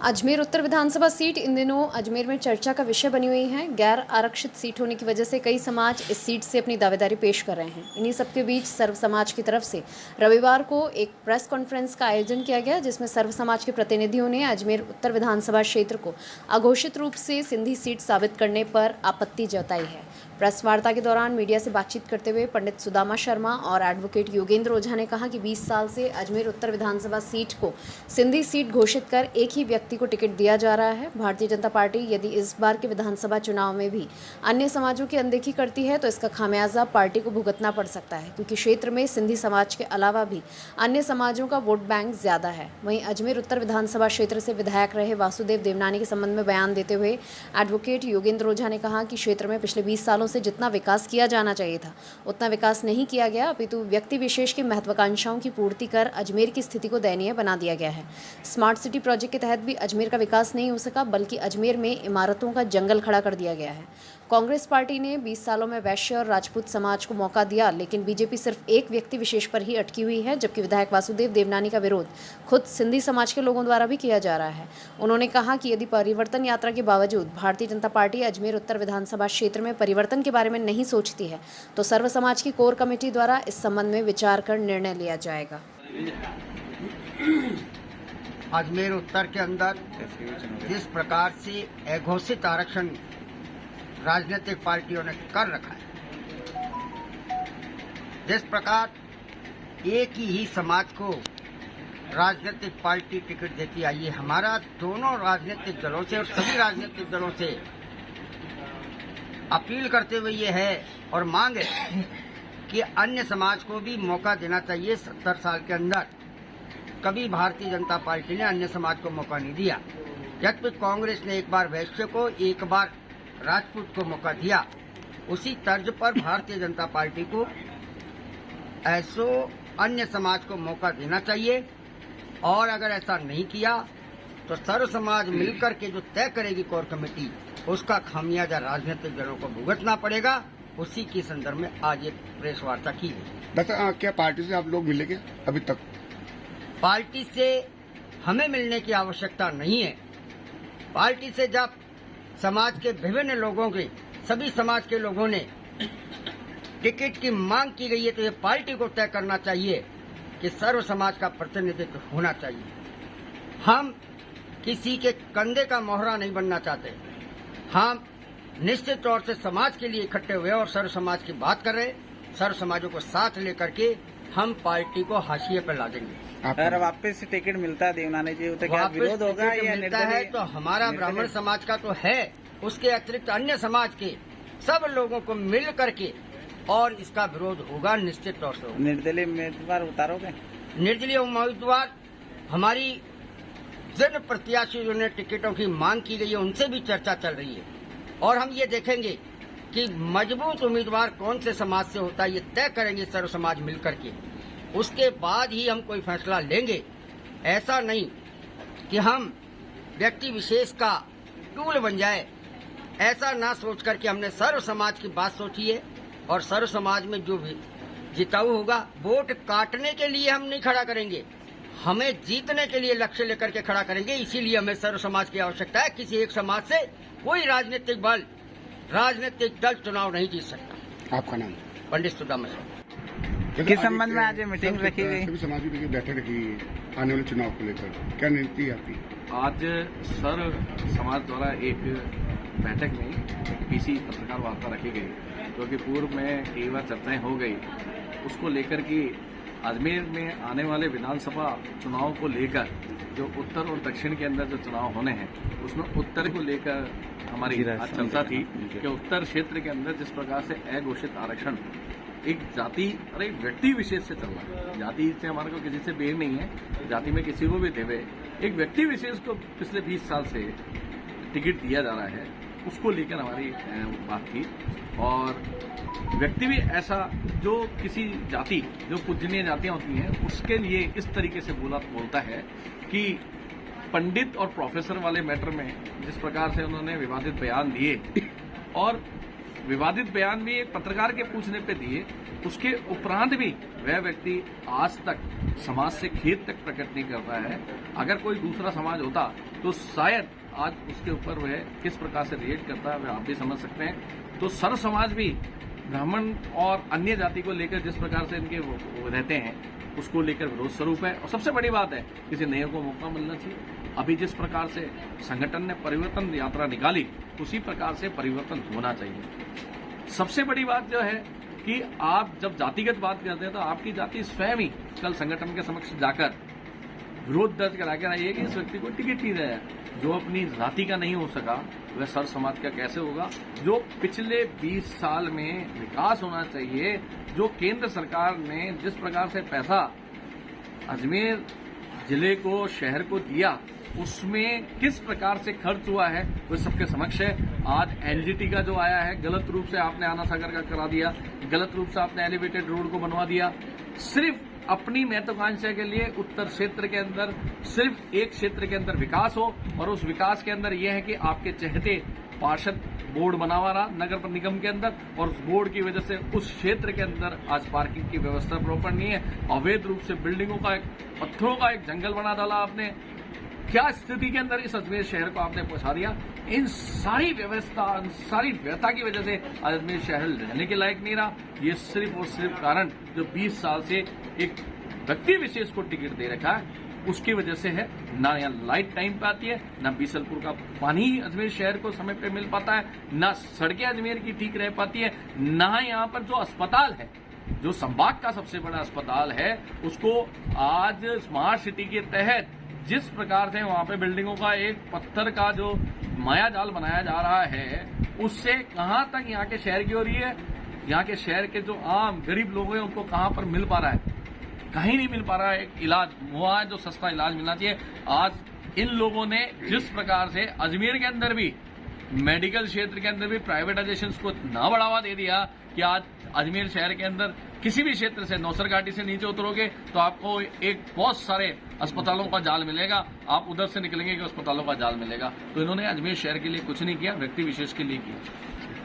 अजमेर उत्तर विधानसभा seat इन दिनों अजमेर में चर्चा का विषय बनी हुई है। गैर आरक्षित सीट होने की वजह से कई समाज इस सीट से अपनी दावेदारी पेश कर रहे हैं। इन्हीं सबके बीच सर्व समाज की तरफ से रविवार को एक प्रेस कॉन्फ्रेंस का आयोजन किया गया, जिसमें सर्व समाज के प्रतिनिधियों ने अजमेर उत्तर विधानसभा क्षेत्र को अघोषित रूप से सिंधी सीट साबित करने पर आपत्ति जताई है। प्रेस वार्ता के दौरान मीडिया से बातचीत करते हुए पंडित सुदामा शर्मा और एडवोकेट योगेंद्र ओझा ने कहा कि 20 साल से अजमेर उत्तर विधानसभा सीट को सिंधी सीट घोषित कर एक ही व्यक्ति को टिकट दिया जा रहा है। भारतीय जनता पार्टी यदि इस बार के विधानसभा चुनाव में भी अन्य समाजों की अनदेखी करती है तो इसका खामियाजा पार्टी को भुगतना पड़ सकता है, क्योंकि क्षेत्र में सिंधी समाज के अलावा भी अन्य समाजों का वोट बैंक ज्यादा है। वहीं अजमेर उत्तर विधानसभा क्षेत्र से विधायक रहे वासुदेव देवनानी के संबंध में बयान देते हुए एडवोकेट योगेंद्र ओझा ने कहा कि क्षेत्र में पिछले 20 सालों से जितना विकास किया जाना चाहिए था उतना विकास नहीं किया गया, अपितु व्यक्ति विशेष की महत्वाकांक्षाओं की पूर्ति कर अजमेर की स्थिति को दयनीय बना दिया गया है। स्मार्ट सिटी प्रोजेक्ट के तहत भी अजमेर का विकास नहीं हो सका, बल्कि अजमेर में इमारतों का जंगल खड़ा कर दिया गया है। कांग्रेस पार्टी ने 20 सालों में वैश्य और राजपूत समाज को मौका दिया, लेकिन बीजेपी सिर्फ एक व्यक्ति विशेष पर ही अटकी हुई है, जबकि विधायक वासुदेव देवनानी का विरोध खुद सिंधी समाज के लोगों द्वारा भी किया जा रहा है। उन्होंने कहा कि यदि परिवर्तन यात्रा के बावजूद भारतीय जनता पार्टी अजमेर उत्तर विधानसभा क्षेत्र में परिवर्तन के बारे में नहीं सोचती है तो सर्व समाज की कोर कमेटी द्वारा इस संबंध में विचार कर निर्णय लिया जाएगा। अजमेर उत्तर के अंदर जिस प्रकार से अघोषित आरक्षण राजनीतिक पार्टियों ने कर रखा है, जिस प्रकार एक ही समाज को राजनीतिक पार्टी टिकट देती आई है, हमारा दोनों राजनीतिक दलों से और सभी राजनीतिक दलों से अपील करते हुए ये है और मांग है कि अन्य समाज को भी मौका देना चाहिए। 70 साल के अंदर कभी भारतीय जनता पार्टी ने अन्य समाज को मौका नहीं दिया, जबकि कांग्रेस ने एक बार वैश्य को एक बार राजपूत को मौका दिया। उसी तर्ज पर भारतीय जनता पार्टी को ऐसो अन्य समाज को मौका देना चाहिए, और अगर ऐसा नहीं किया तो सर्व समाज मिलकर के जो तय करेगी कोर कमेटी, उसका खामियाजा राजनीतिक दलों को भुगतना पड़ेगा। उसी के संदर्भ में आज एक प्रेस वार्ता की गई। बस क्या पार्टी से आप लोग मिले क्या अभी तक? पार्टी से हमें मिलने की आवश्यकता नहीं है। पार्टी से जब समाज के विभिन्न लोगों के, सभी समाज के लोगों ने टिकट की मांग की गई है, तो ये पार्टी को तय करना चाहिए कि सर्व समाज का प्रतिनिधित्व होना चाहिए। हम किसी के कंधे का मोहरा नहीं बनना चाहते। हम निश्चित तौर से समाज के लिए इकट्ठे हुए और सर्व समाज की बात कर रहे। सर्व समाजों को साथ लेकर के हम पार्टी को हाशिए पर ला देंगे। अगर वापस टिकट मिलता है देवनानी जी, तो क्या विरोध होगा या मिलता है तो हमारा ब्राह्मण समाज का तो है, उसके अतिरिक्त अन्य समाज के सब लोगों को मिल करके और इसका विरोध होगा, निश्चित तौर से। निर्दलीय उम्मीदवार उतारोगे? निर्दलीय उम्मीदवार हमारी जिन प्रत्याशियों ने टिकटों की मांग की गई है उनसे भी चर्चा चल रही है, और हम ये देखेंगे कि मजबूत उम्मीदवार कौन से समाज से होता है, ये तय करेंगे सर्व समाज मिलकर के। उसके बाद ही हम कोई फैसला लेंगे। ऐसा नहीं कि हम व्यक्ति विशेष का टूल बन जाए, ऐसा ना सोच करके हमने सर्व समाज की बात सोची है, और सर्व समाज में जो भी जिताऊ होगा, वोट काटने के लिए हम नहीं खड़ा करेंगे, हमें जीतने के लिए लक्ष्य लेकर के खड़ा करेंगे। इसीलिए हमें सर्व समाज की आवश्यकता है। किसी एक समाज से कोई राजनीतिक दल चुनाव नहीं जीत सकता। आपका नाम? पंडित सुदामा शर्मा। किस संबंध में आज मीटिंग रखी गई? सभी समाज की बैठक रखी आने वाले चुनाव को लेकर, क्या नीति आपकी? आज सर्व समाज द्वारा एक बैठक में पीसी पत्रकार वार्ता रखी गई, जो कि पूर्व में कई बार चर्चाएं हो गई। उसको लेकर कि अजमेर में आने वाले विधानसभा चुनाव को लेकर जो उत्तर और दक्षिण के अंदर जो चुनाव होने हैं, उसमें उत्तर को लेकर हमारी आज चर्चा थी कि उत्तर क्षेत्र के अंदर जिस प्रकार से अघोषित आरक्षण एक जाति और एक व्यक्ति विशेष से चल रहा है। जाति से हमारे को किसी से बेर नहीं है, जाति में किसी को भी देवे, एक व्यक्ति विशेष को पिछले 20 साल से टिकट दिया जा रहा है, उसको लेकर हमारी बात थी। और व्यक्ति भी ऐसा जो किसी जाति, जो पूजनीय जातियां होती हैं, उसके लिए इस तरीके से बोलता है कि पंडित और प्रोफेसर वाले मैटर में जिस प्रकार से उन्होंने विवादित बयान दिए, और विवादित बयान भी एक पत्रकार के पूछने पे दिए, उसके उपरांत भी वह व्यक्ति आज तक समाज से खेद तक प्रकट नहीं करता है। अगर कोई दूसरा समाज होता तो शायद आज उसके ऊपर वह किस प्रकार से रिएक्ट करता है वह आप भी समझ सकते हैं। तो सर्व समाज भी ब्राह्मण और अन्य जाति को लेकर जिस प्रकार से इनके वो रहते हैं उसको लेकर विरोध स्वरूप है। और सबसे बड़ी बात है किसी नए को मौका मिलना चाहिए। अभी जिस प्रकार से संगठन ने परिवर्तन यात्रा निकाली उसी प्रकार से परिवर्तन होना चाहिए। सबसे बड़ी बात जो है कि आप जब जातिगत बात करते हैं तो आपकी जाति स्वयं ही कल संगठन के समक्ष जाकर विरोध दर्ज करा के आइए कि इस व्यक्ति को टिकट नहीं दिया। जो अपनी जाति का नहीं हो सका वह सर्व समाज का कैसे होगा। जो पिछले 20 साल में विकास होना चाहिए, जो केंद्र सरकार ने जिस प्रकार से पैसा अजमेर जिले को शहर को दिया उसमें किस प्रकार से खर्च हुआ है वो सबके समक्ष है। आज एनजीटी का जो आया है गलत रूप से आपने आना सागर का करा दिया, गलत रूप से आपने एलिवेटेड रोड को बनवा दिया। सिर्फ अपनी महत्वाकांक्षा के लिए उत्तर क्षेत्र के अंदर सिर्फ एक क्षेत्र के अंदर विकास हो और उस विकास के अंदर यह है कि आपके चहेते पार्षद बोर्ड बना हुआ रहा नगर निगम के अंदर और उस बोर्ड की वजह से उस क्षेत्र के अंदर आज पार्किंग की व्यवस्था प्रॉपर नहीं है। अवैध रूप से बिल्डिंगों का एक पत्थरों का एक जंगल बना डाला आपने। क्या स्थिति के अंदर इस अजमेर शहर को आपने पहुंचा दिया। इन सारी व्यवस्था सारी व्यवस्था की वजह से अजमेर शहर रहने के लायक नहीं रहा। ये सिर्फ और सिर्फ कारण जो 20 साल से एक व्यक्ति विशेष को टिकट दे रखा है उसकी वजह से है। ना यहाँ लाइट टाइम पे आती है, ना बीसलपुर का पानी अजमेर शहर को समय पे मिल पाता है, ना सड़कें अजमेर की ठीक रह पाती है, ना यहाँ पर जो अस्पताल है जो संभाग का सबसे बड़ा अस्पताल है उसको आज स्मार्ट सिटी के तहत जिस प्रकार से वहां पे बिल्डिंगों का एक पत्थर का जो माया जाल बनाया जा रहा है उससे कहां तक यहाँ के शहर की हो रही है। यहाँ के शहर के जो आम गरीब लोग हैं उनको कहां पर मिल पा रहा है, कहीं नहीं मिल पा रहा है। एक इलाज हुआ है जो सस्ता इलाज मिलना चाहिए। आज इन लोगों ने जिस प्रकार से अजमेर के अंदर भी मेडिकल क्षेत्र के अंदर भी प्राइवेटाइजेशन को इतना बढ़ावा दे दिया कि आज अजमेर शहर के अंदर किसी भी क्षेत्र से नौसर घाटी से नीचे उतरोगे तो आपको एक बहुत सारे अस्पतालों का जाल मिलेगा। आप उधर से निकलेंगे कि अस्पतालों का जाल मिलेगा। तो इन्होंने अजमेर शहर के लिए कुछ नहीं किया, व्यक्ति विशेष के लिए किया।